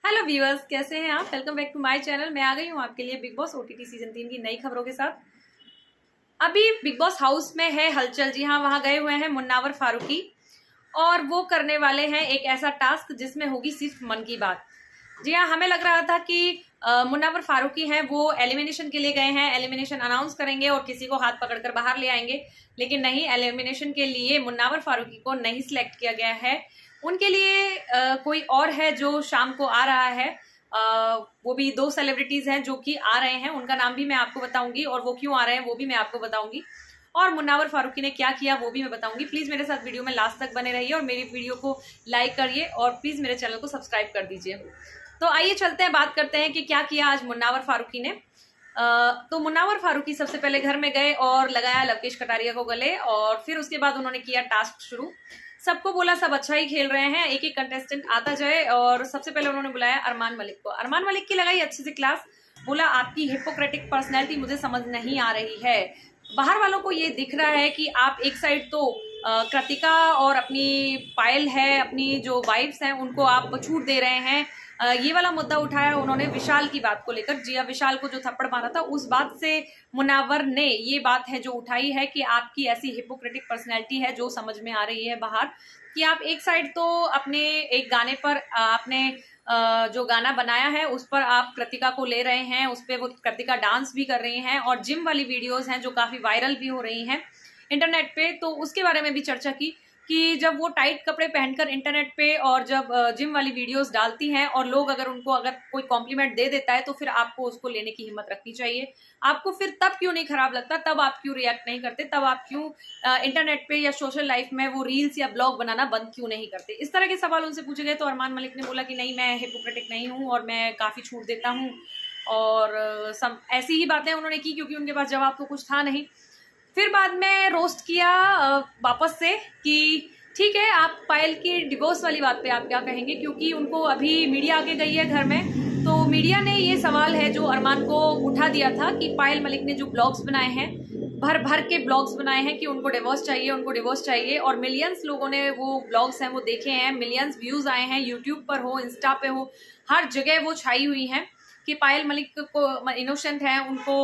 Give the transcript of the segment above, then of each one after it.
Hello viewers, कैसे हैं आप। Welcome back to my channel. मैं आ गई हूँ आपके लिए बिग बॉस ओटीटी सीजन 3 की नई खबरों के साथ। अभी बिग बॉस हाउस में है हलचल। जी हाँ, वहां गए हुए हैं मुन्नावर फारूकी और वो करने वाले हैं एक ऐसा टास्क जिसमें होगी सिर्फ मन की बात। जी हाँ, हमें लग रहा था कि मुन्नावर फारूकी हैं वो एलिमिनेशन के लिए गए हैं, एलिमिनेशन अनाउंस करेंगे और किसी को हाथ पकड़कर बाहर ले आएंगे, लेकिन नहीं, एलिमिनेशन के लिए मुन्नावर फारूकी को नहीं सिलेक्ट किया गया है। उनके लिए कोई और है जो शाम को आ रहा है। वो भी दो सेलिब्रिटीज हैं जो कि आ रहे हैं, उनका नाम भी मैं आपको बताऊंगी और वो क्यों आ रहे हैं वो भी मैं आपको बताऊंगी, और मुन्नावर फारूकी ने क्या किया वो भी मैं बताऊंगी। प्लीज मेरे साथ वीडियो में लास्ट तक बने रहिए और मेरी वीडियो को लाइक करिए और प्लीज मेरे चैनल को सब्सक्राइब कर दीजिए। तो आइए चलते हैं, बात करते हैं कि क्या किया आज मुन्नावर फारूकी ने। तो मुन्नावर फारूकी सबसे पहले घर में गए और लगाया लवकेश कटारिया को गले, और फिर उसके बाद उन्होंने किया टास्क शुरू। सबको बोला सब अच्छा ही खेल रहे हैं, एक एक कंटेस्टेंट आता जाए, और सबसे पहले उन्होंने बुलाया अरमान मलिक को। अरमान मलिक की लगाई अच्छी सी क्लास। बोला आपकी हिपोक्रेटिक पर्सनैलिटी मुझे समझ नहीं आ रही है। बाहर वालों को ये दिख रहा है कि आप एक साइड तो कृतिका और अपनी पायल है, अपनी जो वाइफ्स हैं उनको आप छूट दे रहे हैं। ये वाला मुद्दा उठाया उन्होंने विशाल की बात को लेकर। जी हाँ, विशाल को जो थप्पड़ मारा था उस बात से मुनावर ने ये बात है जो उठाई है कि आपकी ऐसी हिपोक्रेटिक पर्सनैलिटी है जो समझ में आ रही है बाहर, कि आप एक साइड तो अपने एक गाने पर आपने जो गाना बनाया है उस पर आप कृतिका को ले रहे हैं, उस पर वो कृतिका डांस भी कर रही हैं, और जिम वाली वीडियोस हैं जो काफी वायरल भी हो रही हैं इंटरनेट पे, तो उसके बारे में भी चर्चा की कि जब वो टाइट कपड़े पहनकर इंटरनेट पे और जब जिम वाली वीडियोस डालती हैं और लोग अगर उनको अगर कोई कॉम्प्लीमेंट दे देता है तो फिर आपको उसको लेने की हिम्मत रखनी चाहिए। आपको फिर तब क्यों नहीं खराब लगता, तब आप क्यों रिएक्ट नहीं करते, तब आप क्यों इंटरनेट पे या सोशल लाइफ में वो रील्स या ब्लॉग बनाना बंद क्यों नहीं करते। इस तरह के सवाल उनसे पूछे गए तो अरमान मलिक ने बोला कि नहीं, मैं हिपोक्रेटिक नहीं हूँ और मैं काफी छूट देता हूँ, और सब ऐसी ही बातें उन्होंने की क्योंकि उनके पास जवाब तो कुछ था नहीं। फिर बाद में रोस्ट किया वापस से कि ठीक है, आप पायल की डिवोर्स वाली बात पे आप क्या कहेंगे, क्योंकि उनको अभी मीडिया आके गई है घर में, तो मीडिया ने ये सवाल है जो अरमान को उठा दिया था कि पायल मलिक ने जो ब्लॉग्स बनाए हैं, भर भर के ब्लॉग्स बनाए हैं कि उनको डिवोर्स चाहिए, उनको डिवोर्स चाहिए, और मिलियंस लोगों ने वो ब्लॉग्स हैं वो देखे हैं, मिलियंस व्यूज आए हैं, यूट्यूब पर हो, इंस्टा पे हो, हर जगह वो छाई हुई हैं कि पायल मलिक को इनोसेंट है, उनको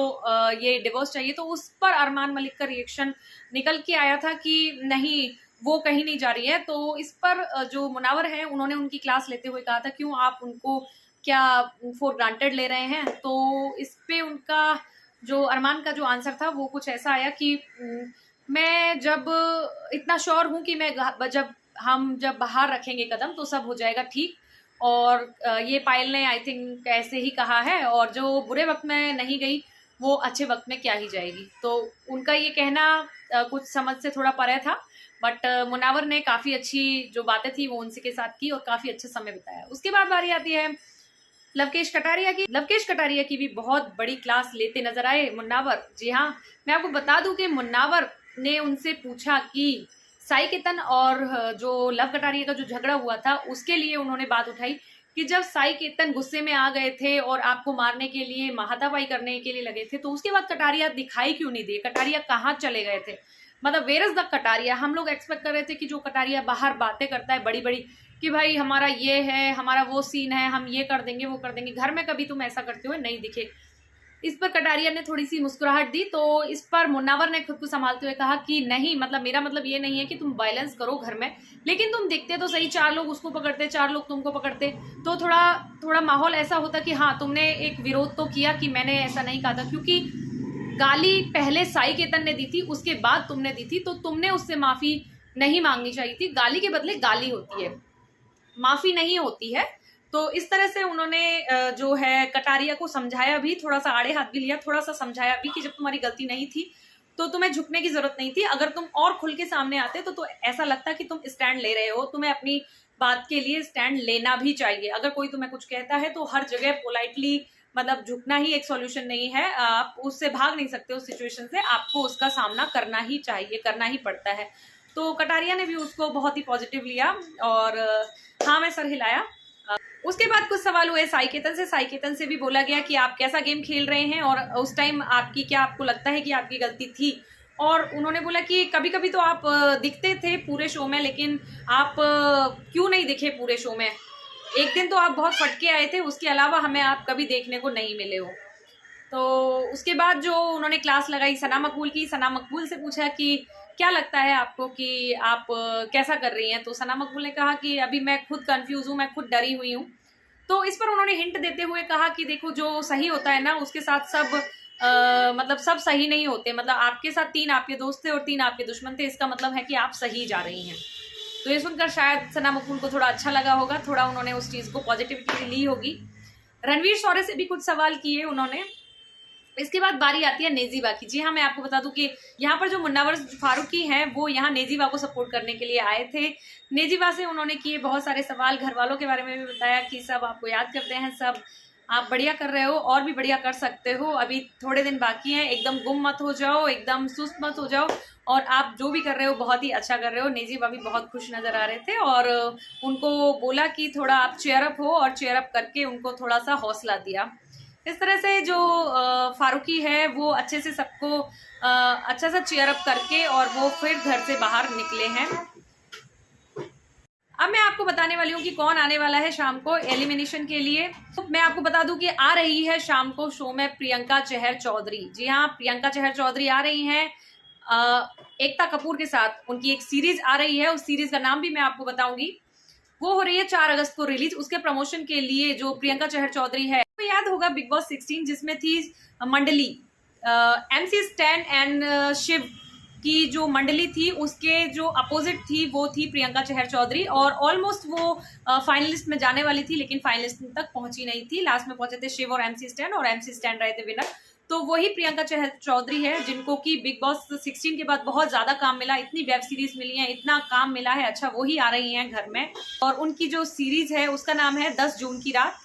ये डिवोर्स चाहिए। तो उस पर अरमान मलिक का रिएक्शन निकल के आया था कि नहीं, वो कहीं नहीं जा रही है। तो इस पर जो मुनावर है उन्होंने उनकी क्लास लेते हुए कहा था क्यों आप उनको क्या फॉर ग्रांटेड ले रहे हैं। तो इस पे उनका जो अरमान का जो आंसर था वो कुछ ऐसा आया कि मैं जब इतना श्योर हूं कि मैं जब बाहर रखेंगे कदम तो सब हो जाएगा ठीक, और ये पायल ने आई थिंक ऐसे ही कहा है, और जो बुरे वक्त में नहीं गई वो अच्छे वक्त में क्या ही जाएगी। तो उनका ये कहना कुछ समझ से थोड़ा परे था, बट मुनावर ने काफी अच्छी जो बातें थी वो उनसे के साथ की और काफी अच्छे समय बिताया। उसके बाद बारी आती है लवकेश कटारिया की। लवकेश कटारिया की भी बहुत बड़ी क्लास लेते नजर आए मुन्नावर। जी हाँ, मैं आपको बता दूं कि मुन्नावर ने उनसे पूछा कि साई केतन और जो लव कटारिया का जो झगड़ा हुआ था उसके लिए उन्होंने बात उठाई कि जब साई केतन गुस्से में आ गए थे और आपको मारने के लिए महातापाई करने के लिए लगे थे तो उसके बाद कटारिया दिखाई क्यों नहीं दिए, कटारिया कहाँ चले गए थे, मतलब वेयर इज द कटारिया। हम लोग एक्सपेक्ट कर रहे थे कि जो कटारिया बाहर बातें करता है बड़ी बड़ी कि भाई हमारा ये है, हमारा वो सीन है, हम ये कर देंगे वो कर देंगे, घर में कभी तुम ऐसा करते हुए नहीं दिखे। इस पर कटारिया ने थोड़ी सी मुस्कुराहट दी, तो इस पर मुन्नावर ने खुद को संभालते हुए कहा कि नहीं, मतलब मेरा मतलब ये नहीं है कि तुम वायलेंस करो घर में, लेकिन तुम देखते तो सही, 4 लोग उसको पकड़ते, 4 लोग तुमको पकड़ते, तो थोड़ा थोड़ा माहौल ऐसा होता कि हाँ तुमने एक विरोध तो किया कि मैंने ऐसा नहीं कहा था, क्योंकि गाली पहले साई केतन ने दी थी उसके बाद तुमने दी थी, तो तुमने उससे माफी नहीं मांगनी चाहिए थी। गाली के बदले गाली होती है, माफी नहीं होती है। तो इस तरह से उन्होंने जो है कटारिया को समझाया भी, थोड़ा सा आड़े हाथ भी लिया, थोड़ा सा समझाया भी कि जब तुम्हारी गलती नहीं थी तो तुम्हें झुकने की जरूरत नहीं थी, अगर तुम और खुल के सामने आते तो ऐसा लगता कि तुम स्टैंड ले रहे हो, तुम्हें अपनी बात के लिए स्टैंड लेना भी चाहिए। अगर कोई तुम्हें कुछ कहता है तो हर जगह पोलाइटली, मतलब झुकना ही एक सॉल्यूशन नहीं है, आप उससे भाग नहीं सकते उस सिचुएशन से, आपको उसका सामना करना ही चाहिए, करना ही पड़ता है। तो कटारिया ने भी उसको बहुत ही पॉजिटिव लिया और हाँ मैं सर हिलाया। उसके बाद कुछ सवाल हुए साई केतन से। साई केतन से भी बोला गया कि आप कैसा गेम खेल रहे हैं और उस टाइम आपकी क्या, आपको लगता है कि आपकी गलती थी, और उन्होंने बोला कि कभी कभी तो आप दिखते थे पूरे शो में, लेकिन आप क्यों नहीं दिखे पूरे शो में। एक दिन तो आप बहुत फटके आए थे, उसके अलावा हमें आप कभी देखने को नहीं मिले हो। तो उसके बाद जो उन्होंने क्लास लगाई सना मकबूल की, सना मकबूल से पूछा कि क्या लगता है आपको कि आप कैसा कर रही हैं, तो सना मकबूल ने कहा कि अभी मैं खुद कंफ्यूज हूँ, मैं खुद डरी हुई हूँ। तो इस पर उन्होंने हिंट देते हुए कहा कि देखो जो सही होता है ना उसके साथ सब मतलब सब सही नहीं होते, मतलब आपके साथ 3 आपके दोस्त थे और 3 आपके दुश्मन थे, इसका मतलब है कि आप सही जा रही हैं। तो ये सुनकर शायद सना मकबूल को थोड़ा अच्छा लगा होगा, थोड़ा उन्होंने उस चीज को पॉजिटिविटी ली होगी। रणवीर शौर्य से भी कुछ सवाल किए उन्होंने। इसके बाद बारी आती है नेजीबा की। जी हाँ, मैं आपको बता दूं कि यहाँ पर जो मुन्नावर फारूकी हैं वो यहाँ नेजीबा को सपोर्ट करने के लिए आए थे। नेजीबा से उन्होंने किए बहुत सारे सवाल, घर वालों के बारे में भी बताया कि सब आपको याद करते हैं, सब आप बढ़िया कर रहे हो और भी बढ़िया कर सकते हो, अभी थोड़े दिन बाकी हैं, एकदम गुम मत हो जाओ, एकदम सुस्त मत हो जाओ, और आप जो भी कर रहे हो बहुत ही अच्छा कर रहे हो। नेजीबा भी बहुत खुश नजर आ रहे थे और उनको बोला कि थोड़ा आप चेयर अप हो, और चेयर अप करके उनको थोड़ा सा हौसला दिया। इस तरह से जो फारूकी है वो अच्छे से सबको अच्छा सा चेयर अप करके और वो फिर घर से बाहर निकले हैं। अब मैं आपको बताने वाली हूँ कि कौन आने वाला है शाम को एलिमिनेशन के लिए। तो मैं आपको बता दूं कि आ रही है शाम को शो में प्रियंका चहर चौधरी। जी हाँ, प्रियंका चहर चौधरी आ रही हैं एकता कपूर के साथ। उनकी एक सीरीज आ रही है, उस सीरीज का नाम भी मैं आपको बताऊंगी। वो हो रही है 4 अगस्त को रिलीज। उसके प्रमोशन के लिए जो प्रियंका चहर चौधरी है, तो याद होगा बिग बॉस 16 जिसमें थी मंडली, MC स्टैन एंड शिव की जो मंडली थी उसके जो अपोजिट थी वो थी प्रियंका चहर चौधरी, और ऑलमोस्ट वो फाइनलिस्ट में जाने वाली थी लेकिन फाइनलिस्ट तक पहुंची नहीं थी। लास्ट में पहुंचे थे शिव और MC स्टैन, और MC स्टैन रहे थे विनर। तो वही प्रियंका चहर चौधरी है जिनको कि बिग बॉस 16 के बाद बहुत ज्यादा काम मिला, इतनी वेब सीरीज मिली है, इतना काम मिला है, अच्छा वही आ रही हैं घर में। और उनकी जो सीरीज है उसका नाम है 10 जून की रात,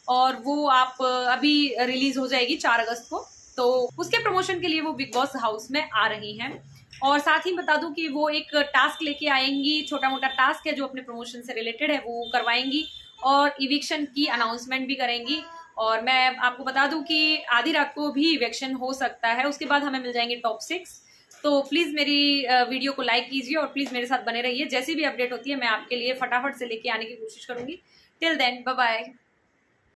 और वो आप अभी रिलीज हो जाएगी 4 अगस्त को। तो उसके प्रमोशन के लिए वो बिग बॉस हाउस में आ रही हैं। और साथ ही बता दूं कि वो एक टास्क लेके आएंगी, छोटा मोटा टास्क है जो अपने प्रमोशन से रिलेटेड है, वो करवाएंगी और इविक्शन की अनाउंसमेंट भी करेंगी। और मैं आपको बता दूं कि आधी रात को भी इविक्शन हो सकता है, उसके बाद हमें मिल जाएंगे टॉप 6। तो प्लीज मेरी वीडियो को लाइक कीजिए और प्लीज मेरे साथ बने रहिए। जैसी भी अपडेट होती है मैं आपके लिए फटाफट से लेके आने की कोशिश करूंगी। Till then bye bye.